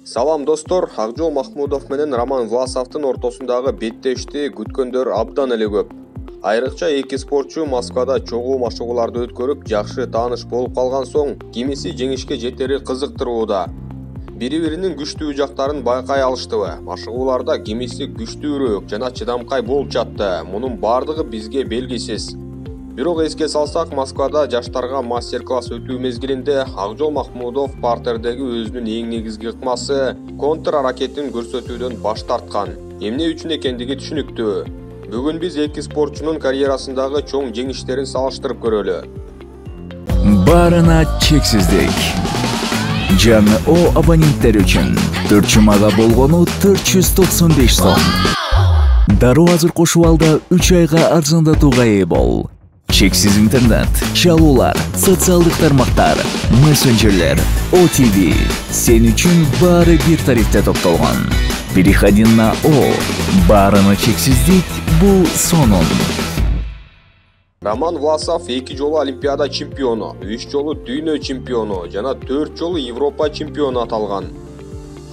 Салам достор, Акжол Махмудов менен Роман Власовдун ортосундагы беттешти күткөндөр абдан эле көп. Айрыкча эки спортчу Москвада чогуу машыгууларды өткөрүп, жакшы тааныш болуп калган соң, кимиси жеңишке жетери кызыктырууда. Бири-биринин күчтүү жактарын байкай алыштыбы? Машыгууларда кимиси күчтүүрөөк жана чыдамкай болуп жатты. Мунун бардыгы бизге белгисиз. Бирок эске салсак, Москвада жаштарга мастер-класс өтүү мезгилинде Акжол Махмудов партердеги өзүнүн эң негизги ыкмасы контр аракетин көрсөтүүдөн баш тарткан. Эмне үчүн экендиги түшүнүктүү. Бүгүн биз эки спортчунун карьерасындагы чоң жеңиштерин салыштырып көрөлү. Барына чексиздик. Жаңы О абоненттер үчүн 4 жумага болгону 495 сом. Дароо азыр кошуп алда 3 айга арзандатууга ээ бол. Чексиз интернет, чалуулар, социалдык тармактар, мессенджерлер, OTV. Сен үчүн баары бир тарифте топтолгон. Переходи на О. Барына чексиздик бул сонун. Роман Власов 2 жолу Олимпиада чемпиону, 3 жолу дүйнө чемпиону жана 4 жолу Европа чемпиону аталган.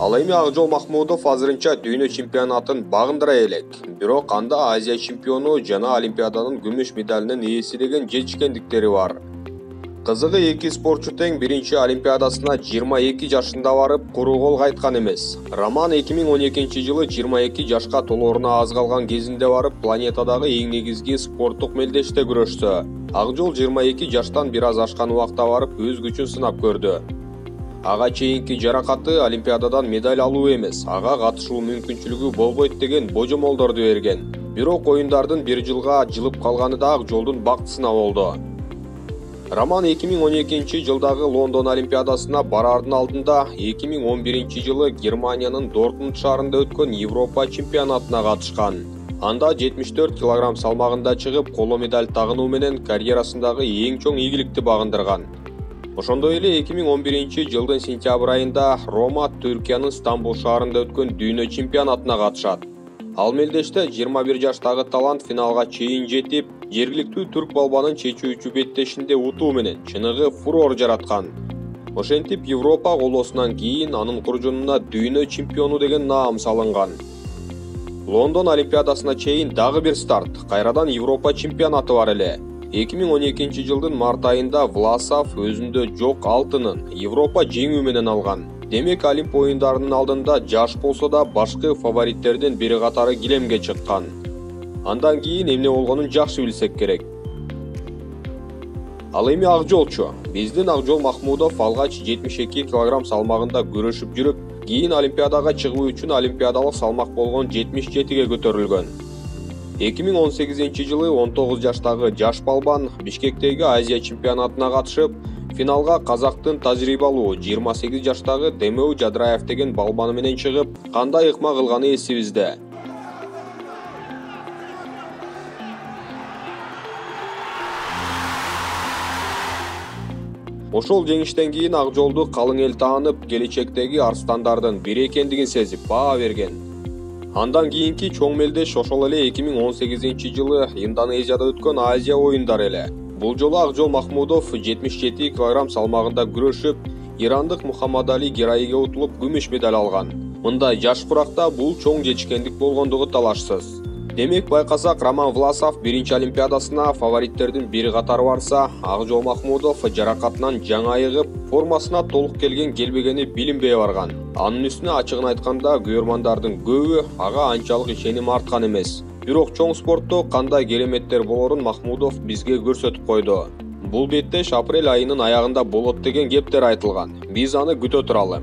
Ал эми Акжол Махмудов азырынча дүйнө чемпионатын багындыра элек. Бирок анда Азия чемпиону жана Олимпиаданын күмүш медалынын ээси деген жетишкендиктери бар. Кызыгы эки спортчу тең биринчи Олимпиадасына 22 жашында барып, куру кол кайткан эмес. Роман 2012-жылы 22 жашка толооруна аз калган кезинде барып, планетадагы эң негизги спорттук мелдеште күрөштү. Акжол 22 жаштан бир аз ашкан убакта барып, өз күчүн сынап көрдү. Ага чейинки жаракаты Олимпиададан медаль алуу эмес, ага катышуу мүмкүнчүлүгү болбойт деген божомолдорду берген. Бирок оюндардын бир жылга жылып калганы да Акжолдун бактысына болду. Роман 2012-жылдагы Лондон Олимпиадасына бараардын алдында 2011-жылы Германиянын Дортмунд шаарында өткөн Европа чемпионатына катышкан. Анда 74 кг салмагында чыгып, коло медаль тагынуу менен карьерасындагы эң чоң ийгиликти багындырган. Ошондой эле 2011-жылдын сентябрь айында Рома, Түркиянын Стамбул шаарында өткөн дүйнө чемпионатына катышат. Ал мелдеште 21 жаштагы талант финалга чейин жетип, жергиликтүү түрк балбанын чечүүчү беттешинде утуу менен чыныгы фурор жараткан. Ошентип Европа колосунан кийин анын куржунуна дүйнө чемпиону деген наам салынган. Лондон Олимпиадасына чейин дагы бир старт, кайрадан Европа чемпионаты бар эле. 2012-жылдын март айында Власов өзүндө жок алтынын Европа жеңүү менен алган. Демек, Олимп оюндарынын алдында жаш болсо да башкы фавориттердин бири катары килемге чыккан. Андан кийин эмне болгонун жакшы билсек керек. Ал эми Акжолчу. Биздин Акжол Махмудов алгач 72 кг салмагында күрөшүп жүрүп, кийин Олимпиадага чыгуу үчүн олимпиадалык салмак болгон 77ге көтөрүлгөн. 2018-жылы 19 жаштагы жаш балбан Бишкектеги Азия чемпионатына катышып, финалга казактын тажрыйбалуу 28 жаштагы Демеу Жадыраев деген балбаны менен чыгып, кандай ыкма кылганы эсибизде. Ошол жеңиштен кийин Акжолду калың эл таанып, келечектеги арстандардын бири экендигин сезип баа берген. Андан кийинки чоң мелдеш ошол эле 2018-жылы Индонезияда өткөн Азия оюндары эле. Бул жолу Акжол Махмудов 77 кг салмагында күрөшүп, ирандык Мухаммад Али Гераиге утулуп күмүш медаль алган. Мындай жаш куракта бул чоң жетишкендик болгондугу талашсыз. Демек, байкасак, Роман Власов биринчи Олимпиадасына фавориттердин бири катары барса, Акжол Махмудов жаракатынан жаңы айыгып, формасына толук келбегени билинбей барган. Анын үстүнө ачыгын айтканда, көрөрмандардын көбү ага анчалык ишеним арткан эмес. Бирок чоң спортто кандай кереметтер болорун Махмудов бизге көрсөтүп койду. Бул беттеш апрель айынын аягында болот деген кептер айтылган. Биз аны күтө туралы.